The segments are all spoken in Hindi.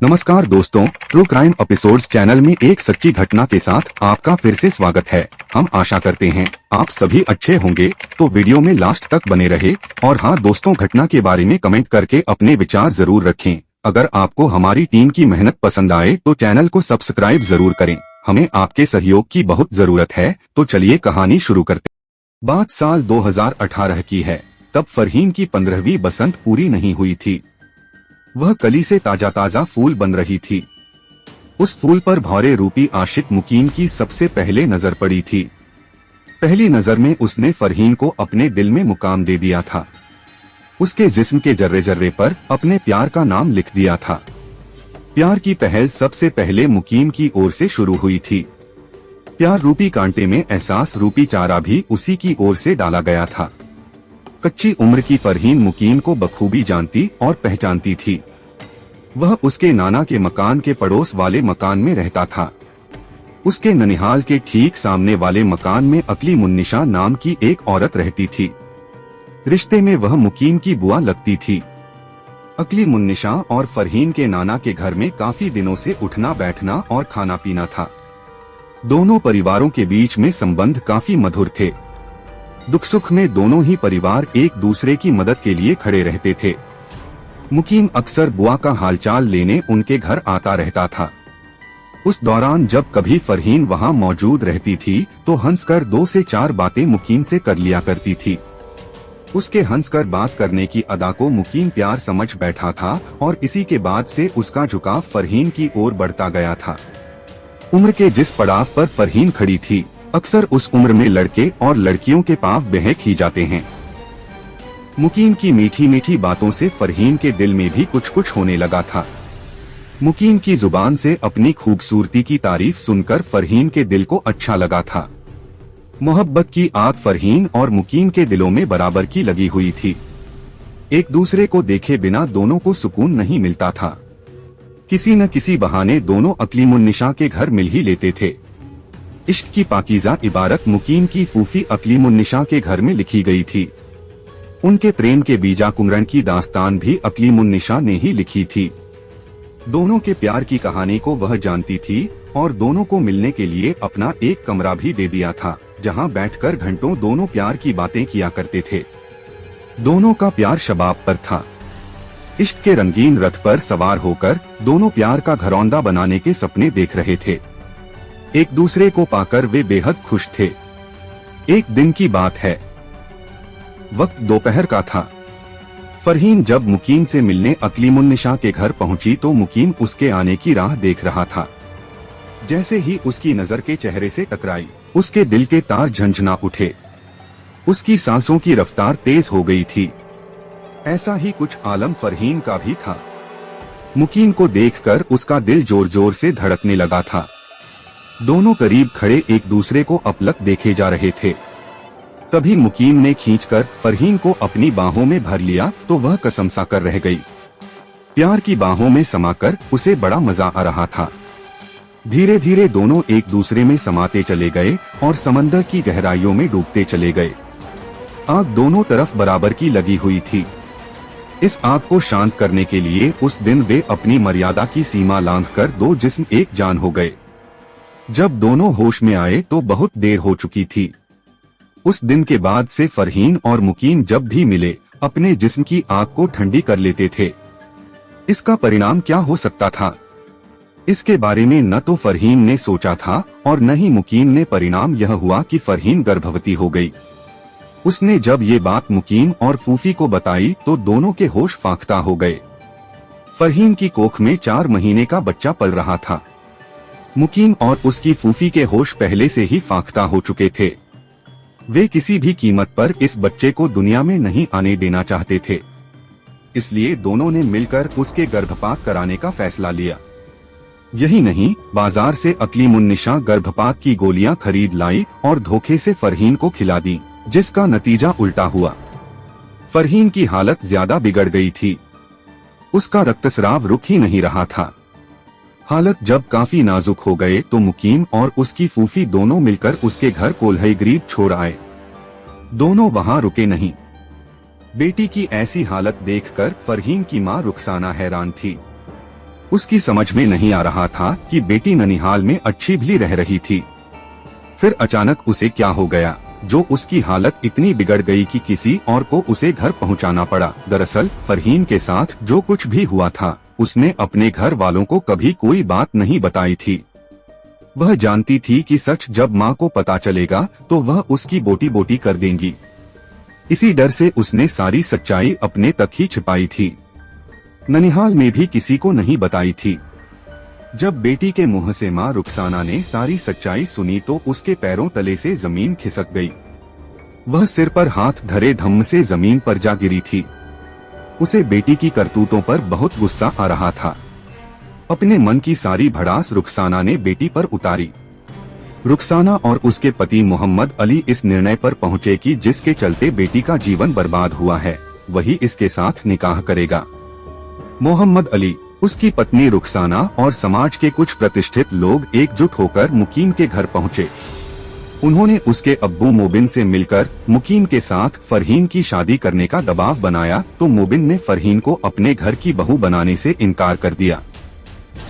नमस्कार दोस्तों, ट्रू क्राइम एपिसोड्स चैनल में एक सच्ची घटना के साथ आपका फिर से स्वागत है। हम आशा करते हैं आप सभी अच्छे होंगे, तो वीडियो में लास्ट तक बने रहे। और हाँ दोस्तों, घटना के बारे में कमेंट करके अपने विचार जरूर रखें। अगर आपको हमारी टीम की मेहनत पसंद आए तो चैनल को सब्सक्राइब जरूर करें। हमें आपके सहयोग की बहुत जरूरत है। तो चलिए कहानी शुरू करते हैं। बात साल 2018 की है। तब फरहीन की 15वीं बसंत पूरी नहीं हुई थी। वह कली से ताजा ताजा फूल बन रही थी। उस फूल पर भौरे रूपी आशिक मुकीम की सबसे पहले नजर पड़ी थी। पहली नजर में उसने फरहीन को अपने दिल में मुकाम दे दिया था। उसके जिस्म के जर्रे जर्रे पर अपने प्यार का नाम लिख दिया था। प्यार की पहल सबसे पहले मुकीम की ओर से शुरू हुई थी। प्यार रूपी कांटे में एहसास रूपी चारा भी उसी की ओर से डाला गया था। कच्ची उम्र की फरहीन मुकीम को बखूबी जानती और पहचानती थी। वह उसके नाना के मकान के पड़ोस वाले मकान में रहता था। उसके ननिहाल के ठीक सामने वाले मकान में अकली मुन्निशा नाम की एक औरत रहती थी। रिश्ते में वह मुकीम की बुआ लगती थी। अकली मुन्निशा और फरहीन के नाना के घर में काफी दिनों से उठना बैठना और खाना पीना था। दोनों परिवारों के बीच में संबंध काफी मधुर थे। दुख सुख में दोनों ही परिवार एक दूसरे की मदद के लिए खड़े रहते थे। मुकीम अक्सर बुआ का हालचाल लेने उनके घर आता रहता था। उस दौरान जब कभी फरहीन वहां मौजूद रहती थी तो हंसकर 2 से 4 बातें मुकीम से कर लिया करती थी। उसके हंसकर बात करने की अदा को मुकीम प्यार समझ बैठा था और इसी के बाद से उसका झुकाव फरहीन की ओर बढ़ता गया था। उम्र के जिस पड़ाव पर फरहीन खड़ी थी, अक्सर उस उम्र में लड़के और लड़कियों के पांव बहक ही जाते हैं। मुकीम की मीठी मीठी बातों से फरहीन के दिल में भी कुछ कुछ होने लगा था। मुकीम की जुबान से अपनी खूबसूरती की तारीफ सुनकर फरहीन के दिल को अच्छा लगा था। मोहब्बत की आग फरहीन और मुकीम के दिलों में बराबर की लगी हुई थी। एक दूसरे को देखे बिना दोनों को सुकून नहीं मिलता था। किसी न किसी बहाने दोनों अकली मुन्निशा के घर मिल ही लेते थे। इश्क की पाकीज़ा इबारत मुकीम की फूफी अकली मुन्निशा के घर में लिखी गई थी। उनके प्रेम के बीजा कुमरन की दास्तान भी अकली मुन्निशा ने ही लिखी थी। दोनों के प्यार की कहानी को वह जानती थी और दोनों को मिलने के लिए अपना एक कमरा भी दे दिया था, जहां बैठकर घंटों दोनों प्यार की बातें किया करते थे। दोनों का प्यार शबाब पर था। इश्क के रंगीन रथ पर सवार होकर दोनों प्यार का घरौंदा बनाने के सपने देख रहे थे। एक दूसरे को पाकर वे बेहद खुश थे। एक दिन की बात है। वक्त दोपहर का था। फरहीन जब मुकीम से मिलने अकली मुन्निशा के घर पहुंची तो मुकीम उसके आने की राह देख रहा था। जैसे ही उसकी नजर के चेहरे से टकराई, उसके दिल के तार झंझना उठे। उसकी सांसों की रफ्तार तेज हो गई थी। ऐसा ही कुछ आलम फरहीन का भी था। मुकीम को देखकर उसका दिल जोर जोर से धड़कने लगा था। दोनों करीब खड़े एक दूसरे को अपलक देखे जा रहे थे। तभी मुकीम ने खींचकर फरहीन को अपनी बाहों में भर लिया तो वह कसमसा कर रह गई। प्यार की बाहों में समाकर उसे बड़ा मजा आ रहा था। धीरे धीरे दोनों एक दूसरे में समाते चले गए और समंदर की गहराइयों में डूबते चले गए। आग दोनों तरफ बराबर की लगी हुई थी। इस आग को शांत करने के लिए उस दिन वे अपनी मर्यादा की सीमा लांघकर 2 जिस्म एक जान हो गए। जब दोनों होश में आए तो बहुत देर हो चुकी थी। उस दिन के बाद से फरहीन और मुकीम जब भी मिले अपने जिस्म की आग को ठंडी कर लेते थे। इसका परिणाम क्या हो सकता था, इसके बारे में न तो फरहीन ने सोचा था और न ही मुकीम ने। परिणाम यह हुआ कि फरहीन गर्भवती हो गई। उसने जब ये बात मुकीम और फूफी को बताई तो दोनों के होश फाख्ता हो गए। फरहीन की कोख में 4 महीने का बच्चा पल रहा था। मुकीम और उसकी फूफी के होश पहले से ही फाख्ता हो चुके थे। वे किसी भी कीमत पर इस बच्चे को दुनिया में नहीं आने देना चाहते थे। इसलिए दोनों ने मिलकर उसके गर्भपात कराने का फैसला लिया। यही नहीं, बाजार से अकली मुन्निशा गर्भपात की गोलियां खरीद लाई और धोखे से फरहीन को खिला दी, जिसका नतीजा उल्टा हुआ। फरहीन की हालत ज्यादा बिगड़ गई थी। उसका रक्तस्राव रुक ही नहीं रहा था। हालत जब काफी नाजुक हो गए तो मुकीम और उसकी फूफी दोनों मिलकर उसके घर कोल्हई गरीब छोड़ आए। दोनों वहां रुके नहीं। बेटी की ऐसी हालत देखकर फरहीन की मां रुखसाना हैरान थी। उसकी समझ में नहीं आ रहा था कि बेटी ननिहाल में अच्छी भली रह रही थी, फिर अचानक उसे क्या हो गया जो उसकी हालत इतनी बिगड़ गई कि किसी और को उसे घर पहुंचाना पड़ा। दरअसल फरहीन के साथ जो कुछ भी हुआ था उसने अपने घर वालों को कभी कोई बात नहीं बताई थी। वह जानती थी कि सच जब माँ को पता चलेगा तो वह उसकी बोटी बोटी कर देंगी। इसी डर से उसने सारी सच्चाई अपने तक ही छिपाई थी, ननिहाल में भी किसी को नहीं बताई थी। जब बेटी के मुंह से माँ रुखसाना ने सारी सच्चाई सुनी तो उसके पैरों तले से जमीन खिसक गई। वह सिर पर हाथ धरे धम्म से जमीन पर जा गिरी थी। उसे बेटी की करतूतों पर बहुत गुस्सा आ रहा था। अपने मन की सारी भड़ास रुखसाना ने बेटी पर उतारी। रुखसाना और उसके पति मोहम्मद अली इस निर्णय पर पहुंचे कि जिसके चलते बेटी का जीवन बर्बाद हुआ है वही इसके साथ निकाह करेगा। मोहम्मद अली, उसकी पत्नी रुखसाना और समाज के कुछ प्रतिष्ठित लोग एकजुट होकर मुकीम के घर पहुंचे। उन्होंने उसके अब्बू मोबिन से मिलकर मुकीम के साथ फरहीन की शादी करने का दबाव बनाया तो मोबिन ने फरहीन को अपने घर की बहू बनाने से इनकार कर दिया।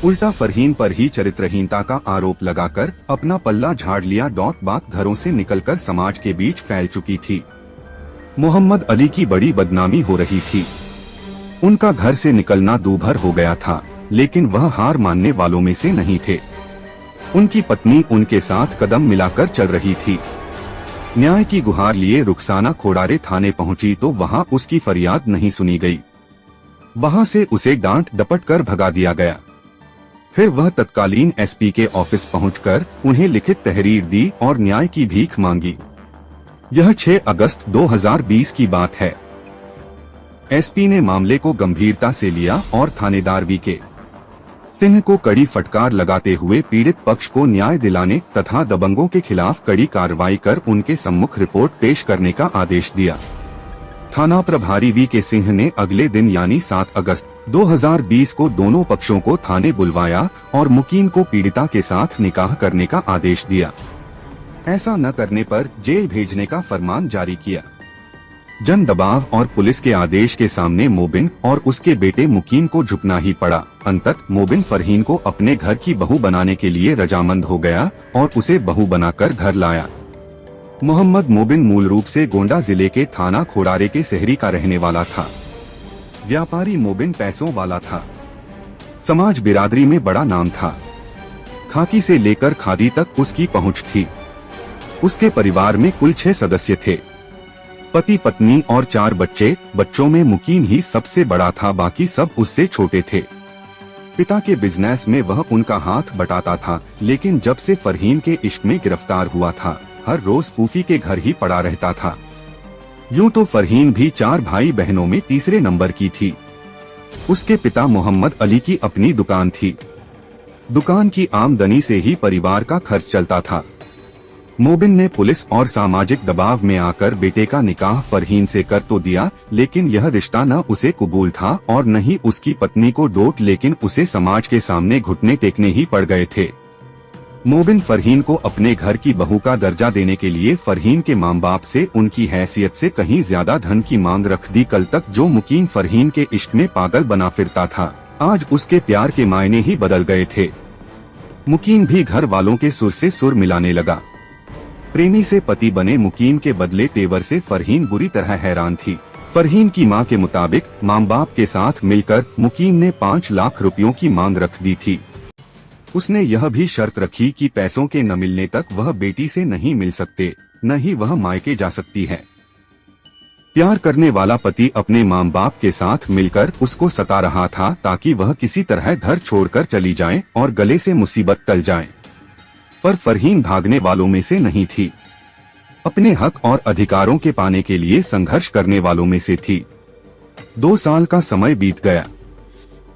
उल्टा फरहीन पर ही चरित्रहीनता का आरोप लगाकर अपना पल्ला झाड़ लिया। बात घरों से निकलकर समाज के बीच फैल चुकी थी। मोहम्मद अली की बड़ी बदनामी हो रही थी। उनका घर से निकलना दूभर हो गया था, लेकिन वह हार मानने वालों में से नहीं थे। उनकी पत्नी उनके साथ कदम मिलाकर चल रही थी। न्याय की गुहार लिए रुखसाना खोड़ारे थाने पहुंची तो वहां उसकी फरियाद नहीं सुनी गई। वहां से उसे डांट डपट कर भगा दिया गया। फिर वह तत्कालीन एसपी के ऑफिस पहुंचकर उन्हें लिखित तहरीर दी और न्याय की भीख मांगी। यह 6 अगस्त 2020 की बात है। एसपी ने मामले को गंभीरता से लिया और थानेदार वीके सिंह को कड़ी फटकार लगाते हुए पीड़ित पक्ष को न्याय दिलाने तथा दबंगों के खिलाफ कड़ी कार्रवाई कर उनके सम्मुख रिपोर्ट पेश करने का आदेश दिया। थाना प्रभारी वीके सिंह ने अगले दिन यानी 7 अगस्त 2020 को दोनों पक्षों को थाने बुलवाया और मुकीम को पीड़िता के साथ निकाह करने का आदेश दिया। ऐसा न करने पर जेल भेजने का फरमान जारी किया। जन दबाव और पुलिस के आदेश के सामने मोबिन और उसके बेटे मुकीम को झुकना ही पड़ा। अंततः मोबिन फरहीन को अपने घर की बहू बनाने के लिए रजामंद हो गया और उसे बहू बनाकर घर लाया। मोहम्मद मोबिन मूल रूप से गोंडा जिले के थाना खोड़ारे के शहरी का रहने वाला था। व्यापारी मोबिन पैसों वाला था। समाज बिरादरी में बड़ा नाम था। खाकी से लेकर खादी तक उसकी पहुंच थी। उसके परिवार में कुल 6 सदस्य थे, पति पत्नी और 4 बच्चे। बच्चों में मुकीम ही सबसे बड़ा था, बाकी सब उससे छोटे थे। पिता के बिजनेस में वह उनका हाथ बटाता था, लेकिन जब से फरहीन के इश्क में गिरफ्तार हुआ था हर रोज फूफी के घर ही पड़ा रहता था। यूं तो फरहीन भी 4 भाई बहनों में तीसरे नंबर की थी। उसके पिता मोहम्मद अली की अपनी दुकान थी। दुकान की आमदनी से ही परिवार का खर्च चलता था। मोबिन ने पुलिस और सामाजिक दबाव में आकर बेटे का निकाह फरहीन से कर तो दिया, लेकिन यह रिश्ता न उसे कबूल था और न ही उसकी पत्नी को डोट, लेकिन उसे समाज के सामने घुटने टेकने ही पड़ गए थे। मोबिन फरहीन को अपने घर की बहू का दर्जा देने के लिए फरहीन के माँ बाप से उनकी हैसियत से कहीं ज्यादा धन की मांग रख दी। कल तक जो मुकीम फरहीन के इश्क में पागल बना फिरता था, आज उसके प्यार के मायने ही बदल गए थे। मुकीम भी घर वालों के सुर से सुर मिलाने लगा। प्रेमी से पति बने मुकीम के बदले तेवर से फरहीन बुरी तरह हैरान थी। फरहीन की मां के मुताबिक मां बाप के साथ मिलकर मुकीम ने 5 लाख रुपयों की मांग रख दी थी। उसने यह भी शर्त रखी कि पैसों के न मिलने तक वह बेटी से नहीं मिल सकते, न ही वह मायके जा सकती है। प्यार करने वाला पति अपने मां बाप के साथ मिलकर उसको सता रहा था ताकि वह किसी तरह घर छोड़कर चली जाए और गले से मुसीबत टल जाए। पर फरहीन भागने वालों में से नहीं थी, अपने हक और अधिकारों के पाने के लिए संघर्ष करने वालों में से थी। 2 साल का समय बीत गया।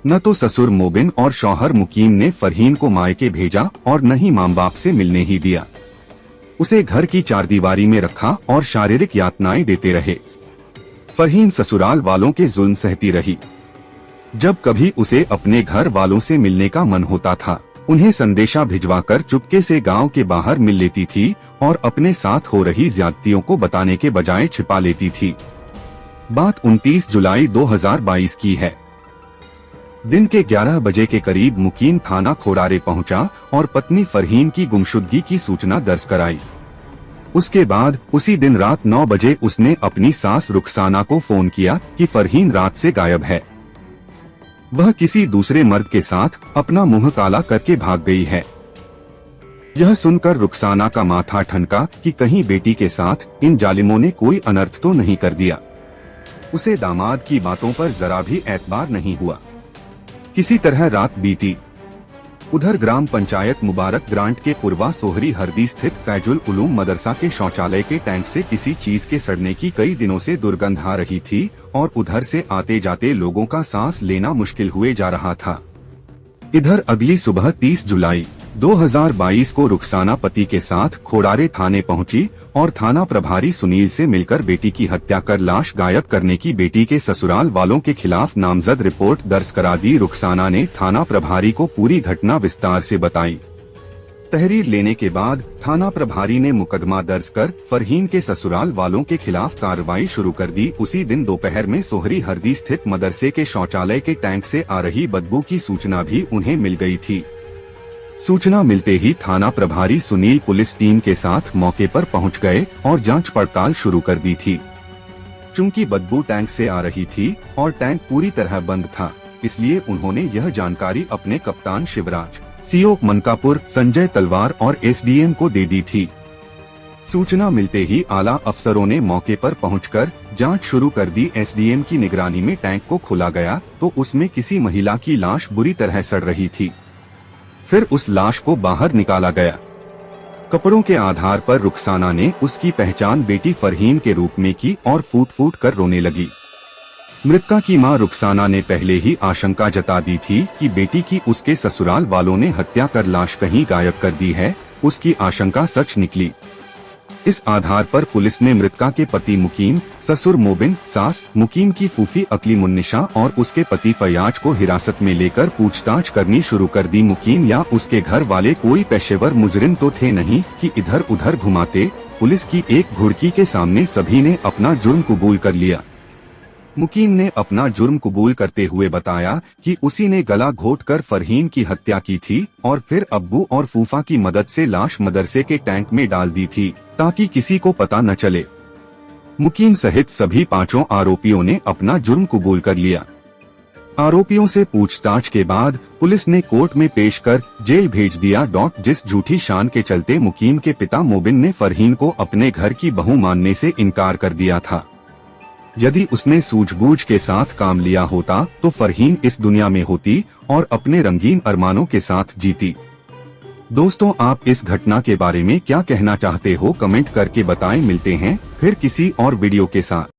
न तो ससुर मोबिन और शौहर मुकीम ने फरहीन को मायके भेजा और न ही मां बाप से मिलने ही दिया। उसे घर की 4 दीवारी में रखा और शारीरिक यातनाएं देते रहे। फरहीन ससुराल वालों के जुल्म सहती रही। जब कभी उसे अपने घर वालों से मिलने का मन होता था, उन्हें संदेशा भिजवाकर चुपके से गांव के बाहर मिल लेती थी और अपने साथ हो रही ज्यादतियों को बताने के बजाय छिपा लेती थी। बात 29 जुलाई 2022 की है। दिन के 11 बजे के करीब मुकीम थाना खोड़ारे पहुंचा और पत्नी फरहीन की गुमशुदगी की सूचना दर्ज कराई। उसके बाद उसी दिन रात 9 बजे उसने अपनी सास रुखसाना को फोन किया कि फरहीन रात से गायब है। वह किसी दूसरे मर्द के साथ अपना मुंह काला करके भाग गई है। यह सुनकर रुखसाना का माथा ठनका कि कहीं बेटी के साथ इन जालिमों ने कोई अनर्थ तो नहीं कर दिया। उसे दामाद की बातों पर जरा भी एतबार नहीं हुआ। किसी तरह रात बीती। उधर ग्राम पंचायत मुबारक ग्रांट के पूर्वा सोहरी हरदी स्थित फैजुल उलूम मदरसा के शौचालय के टैंक से किसी चीज के सड़ने की कई दिनों से दुर्गंध आ रही थी और उधर से आते जाते लोगों का सांस लेना मुश्किल हुए जा रहा था। इधर अगली सुबह 30 जुलाई 2022 को रुखसाना पति के साथ खोड़ारे थाने पहुंची और थाना प्रभारी सुनील से मिलकर बेटी की हत्या कर लाश गायब करने की बेटी के ससुराल वालों के खिलाफ नामजद रिपोर्ट दर्ज करा दी। रुखसाना ने थाना प्रभारी को पूरी घटना विस्तार से बताई। तहरीर लेने के बाद थाना प्रभारी ने मुकदमा दर्ज कर फरहीन के ससुराल वालों के खिलाफ कार्रवाई शुरू कर दी। उसी दिन दोपहर में सोहरी हरदी स्थित मदरसे के शौचालय के टैंक से आ रही बदबू की सूचना भी उन्हें मिल गई थी। सूचना मिलते ही थाना प्रभारी सुनील पुलिस टीम के साथ मौके पर पहुंच गए और जांच पड़ताल शुरू कर दी थी। चूंकि बदबू टैंक से आ रही थी और टैंक पूरी तरह बंद था, इसलिए उन्होंने यह जानकारी अपने कप्तान शिवराज, सीओ मनकापुर संजय तलवार और एसडीएम को दे दी थी। सूचना मिलते ही आला अफसरों ने मौके पर पहुंचकर जांच शुरू कर दी। एसडीएम की निगरानी में टैंक को खोला गया तो उसमें किसी महिला की लाश बुरी तरह सड़ रही थी। फिर उस लाश को बाहर निकाला गया। कपड़ों के आधार पर रुखसाना ने उसकी पहचान बेटी फरहीन के रूप में की और फूट फूट कर रोने लगी। मृतका की मां रुखसाना ने पहले ही आशंका जता दी थी कि बेटी की उसके ससुराल वालों ने हत्या कर लाश कहीं गायब कर दी है। उसकी आशंका सच निकली। इस आधार पर पुलिस ने मृतका के पति मुकीम, ससुर मोबिन, सास मुकीम की फूफी अकली मुन्निशा और उसके पति फयाज को हिरासत में लेकर पूछताछ करनी शुरू कर दी। मुकीम या उसके घर वाले कोई पेशेवर मुजरिम तो थे नहीं कि इधर उधर घुमाते। पुलिस की एक घुड़की के सामने सभी ने अपना जुर्म कबूल कर लिया। मुकीम ने अपना जुर्म कबूल करते हुए बताया कि उसी ने गला घोंटकर फरहीन की हत्या की थी और फिर अब्बू और फूफा की मदद से लाश मदरसे के टैंक में डाल दी थी ताकि किसी को पता न चले। मुकीम सहित सभी 5 आरोपियों ने अपना जुर्म कबूल कर लिया। आरोपियों से पूछताछ के बाद पुलिस ने कोर्ट में पेश कर जेल भेज दिया। जिस झूठी शान के चलते मुकीम के पिता मोबिन ने फरहीन को अपने घर की बहू मानने से इनकार कर दिया था। यदि उसने सूझबूझ के साथ काम लिया होता तो फरहीन इस दुनिया में होती और अपने रंगीन अरमानों के साथ जीती। दोस्तों, आप इस घटना के बारे में क्या कहना चाहते हो कमेंट करके बताएं। मिलते हैं फिर किसी और वीडियो के साथ।